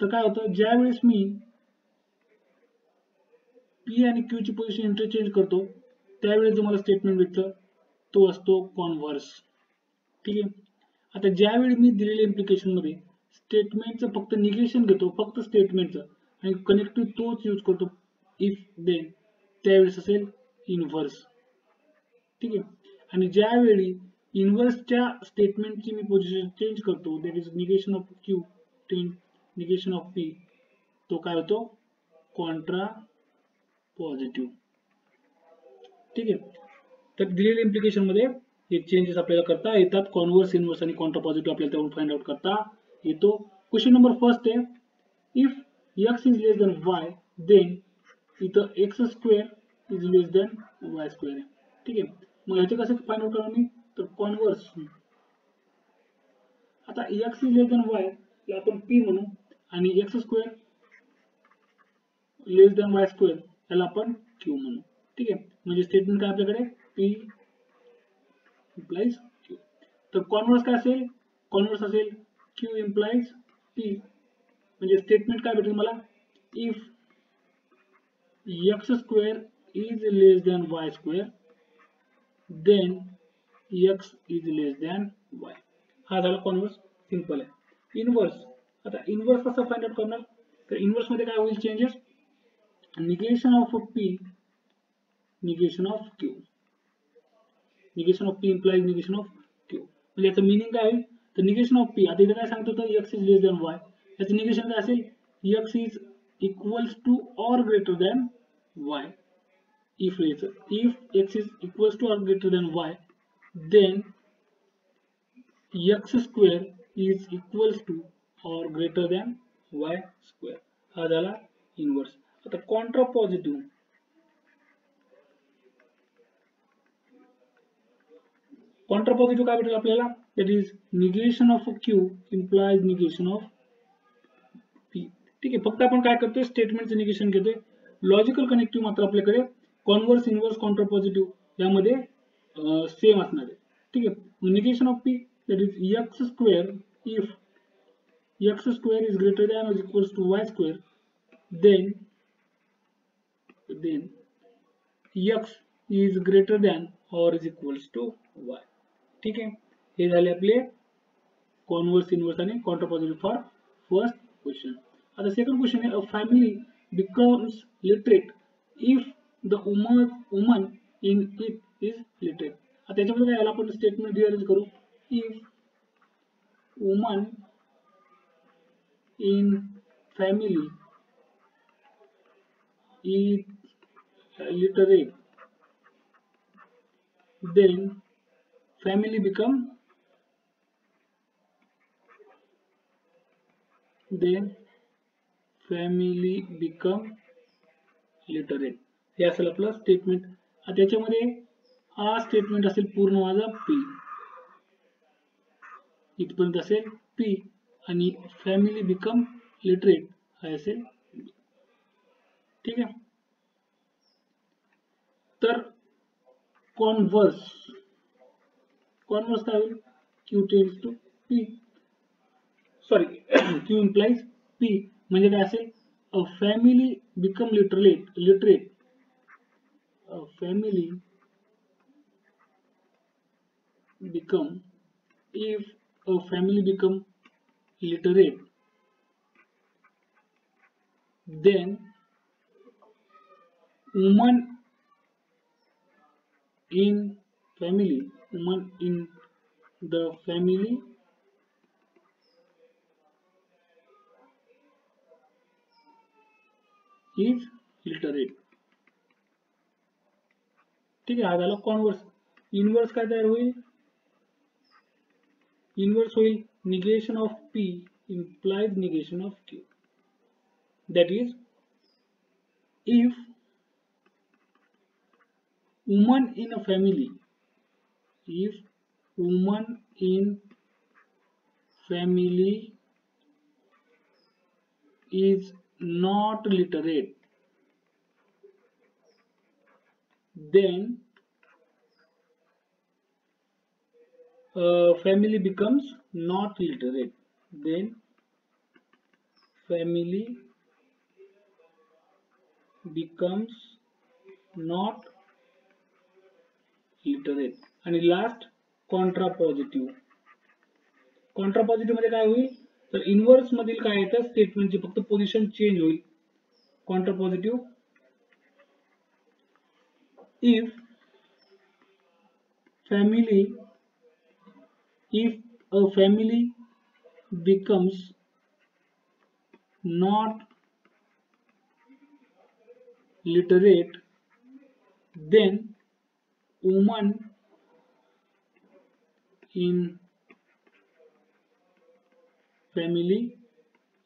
तर काय होतं, ज्या वेळेस मी पी आणि क्यू ची पोझिशन इंटरचेंज करतो त्यावेळेस जो मला स्टेटमेंट भेटतं तो असतो कॉन्व्हर्स. ठीक आहे. आता ज्यावेळी मी दिलेल्या इम्प्लिकेशन मध्ये स्टेटमेंटचं फक्त निगेशन घेतो, फक्त स्टेटमेंटचं, आणि कनेक्टिव्ह तोच यूज करतो इफ देन, त्यावेळेस असेल इनव्हर्स. ठीक आहे. आणि ज्यावेळी इनव्हर्सच्या स्टेटमेंटची मी पोझिशन चेंज करतो, that is negation of Q negation of P, तो काय होतो कॉन्ट्रा पॉझिटिव्ह. ठीक आहे. तर दिलेल्या इम्प्लिकेशन मध्ये हे चेंजेस आपल्याला करता येतात. कॉन्व्हर्स, इनव्हर्स आणि कॉन्ट्रा पॉझिटिव्ह आपल्याला त्यावरून फाइंड आउट करता येतो. क्वेश्चन नंबर फर्स्ट आहे, if x is less than y then इथं x square is less than y square आहे. ठीक आहे. मग ह्याचे कसे फाइंड आउट करणार मी, तर कॉन्व्हर्स. आता x is less than y ला आपण p म्हणू आणि x square less than y square याला आपण q म्हणू. ठीक आहे. म्हणजे स्टेटमेंट काय आपल्याकडे, p implies q. तर कॉन्व्हर्स काय असेल, कॉन्व्हर्स असेल q implies p. म्हणजे स्टेटमेंट काय भेटेल मला, if x square is less than y square then x is less than y. हा झाला कॉन्व्हर्स, सिंपल आहे. इनव्हर्स, आता इनव्हर्स कसं फाइंड आउट करणार, तर इनव्हर्स मध्ये काय होईल changes, negation of p negation of q. Negation of p implies negation of q. म्हणजे याचं मिनिंग काय आहे, तर निगेशन ऑफ p, आता इथे काय सांगतो तर x is less than y, याचं निगेशन काय असेल, x is equals to or greater than y. If x is equals to or greater than y then x square is equals to or greater than y square. हा झाला inverse. आता Contra positive, Contra positive काय भेटेल आपल्याला, that is negation of Q implies negation of P. ठीक आहे. फक्त आपण काय करतोय, स्टेटमेंटचं निगेशन घेतोय. लॉजिकल कनेक्टिव्ह मात्र आपल्याकडे कॉन्व्हर्स, इनव्हर्स, कॉन्ट्रा पॉझिटिव्ह यामध्ये सेम असणार आहे. ठीक आहे. Negation of P that is x square, if x square is greater than or equals to y square then x is greater than or is equals to y. ठीक आहे. हे झाले आपले कॉन्व्हर्स, इनव्हर्स आणि contrapositive for first question. आता second question आहे, a family becomes literate if the woman in it is literate. आता त्याच्यामध्ये काय, याला आपण स्टेटमेंट रिअरेंज करू, if woman in family is literate then family become literate. हे असेल आपलं स्टेटमेंट. त्याच्यामध्ये हा स्टेटमेंट असेल पूर्ण माझा पी, इथपर्यंत असेल पी, आणि फॅमिली बिकम लिटरेट हा असेल बी. ठीक आहे. तर कॉन्व्हर्स, कॉन्व्हर्स काय होईल, Q tends to P, sorry Q implies P. म्हणजे काय असेल, a family become literate, a family become, if a family become literate then woman in the family is literate. ठीक आहे. हा झाला कॉन्व्हर्स. इनव्हर्स काय तयार होईल, इनव्हर्स होईल negation of P implies negation of q. That is, if woman in a family, if woman in family is not literate then family becomes not literate, then family becomes not literate. आणि last contrapositive. Contrapositive मध्ये काय होईल, तर inverse मधील काय येतं, स्टेटमेंटची फक्त पोझिशन चेंज होईल. Contrapositive, if family if a family becomes not literate, then woman in family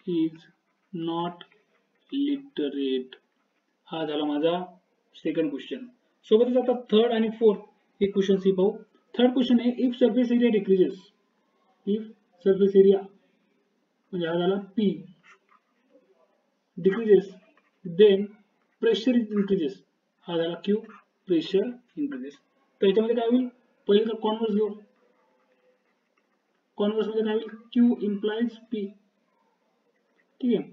is not literate. हा झाला माझा सेकंड क्वेश्चन. सोबतच आता थर्ड आणि फोर्थ एक क्वेश्चन सी पाहू. थर्ड क्वेश्चन आहे, if surface area decreases, if surface area म्हणजे हा झाला P decreases, then pressure increases, हा झाला क्यू प्रेशर इन्क्रीजेस. तर याच्यामध्ये काय होईल, पहिले तर कॉन्व्हर्स घेऊ. कॉन्व्हर्स मध्ये काय होईल, क्यू इम्प्लाइज पी. ठीक आहे,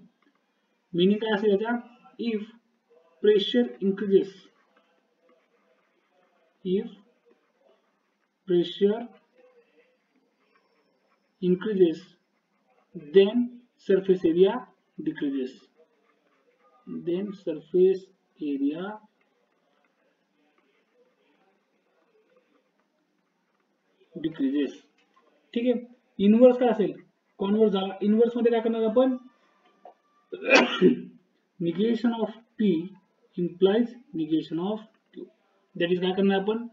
मिनिंग काय असेल याचा, if pressure increases, if pressure increases, then surface area decreases, then surface area decreases. ठीक आहे, इनवर्स काय असेल, कॉन्व्हर्स झाला. इनवर्स मध्ये काय करणार आपण, negation of P implies negation of Q. That is काय करणार आपण,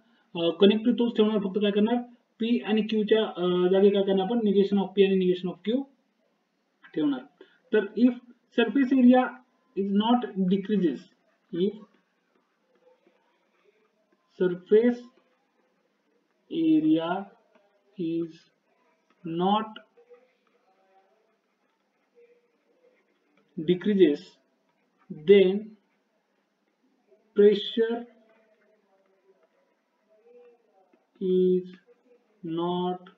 कनेक्टिव्ह तोच ठेवणार, फक्त काय करणार, P आणि Q च्या जागी काय करणार आपण, निगेशन ऑफ P आणि निगेशन ऑफ Q ठेवणार. तर if surface area is not decreases, if surface area is not decreases, then pressure is not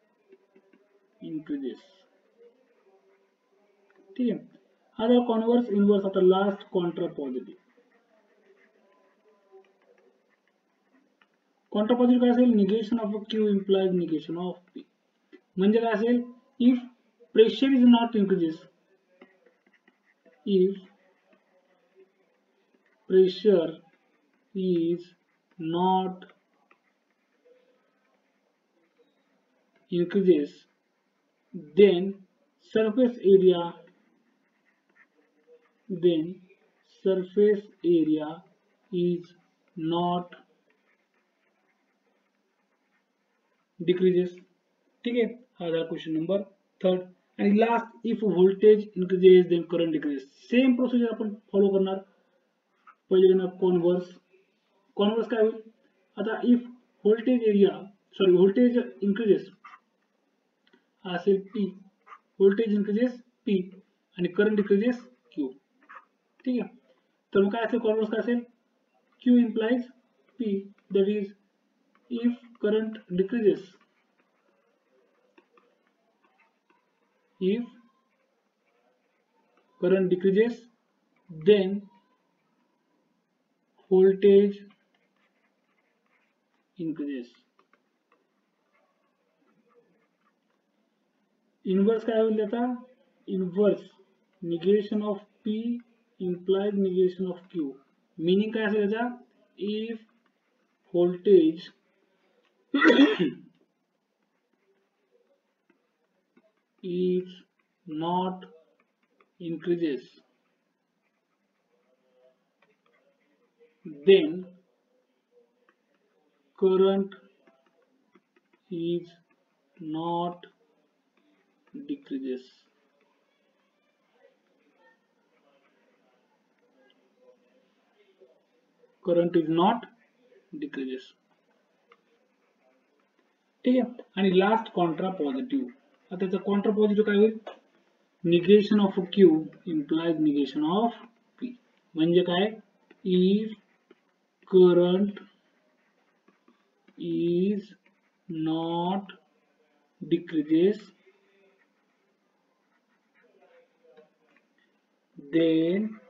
increases. ठीक आहे, हा झाला कॉन्व्हर्स. इनव्हर्स आता लास्ट कॉन्ट्रापॉझिटिव्ह. कॉन्ट्रापॉझिटिव्ह काय असेल, negation of Q implies negation of P. म्हणजे काय असेल, if pressure is not increases, if pressure is not increases, then surface area is not decreases. ठीक आहे, हा झाला क्वेश्चन नंबर थर्ड. आणि last, if voltage increases then current decreases. Same procedure आपण follow करणार. पहिले घेणार कॉन्व्हर्स. कॉन्व्हर्स काय होईल, आता इफ व्होल्टेज इन्क्रीजेस असेल पी, व्होल्टेज इन्क्रीजेस पी आणि करंट डिक्रीजेस क्यू. ठीक आहे, तर मग काय असेल, कॉन्व्हर्स काय असेल, Q implies P, that is if current decreases, if current decreases, then voltage increases. Inverse काय होईल आता, inverse negation of P implies negation of Q. Meaning काय असेल याचा, if voltage is not increases, then current is not decreases. Current is not decreases. ठीक आहे, आणि last contrapositive. आता त्याचा कॉन्ट्रापॉझिटिव्ह काय होईल, negation of Q implies negation of P. म्हणजे काय, if current is not decreases, then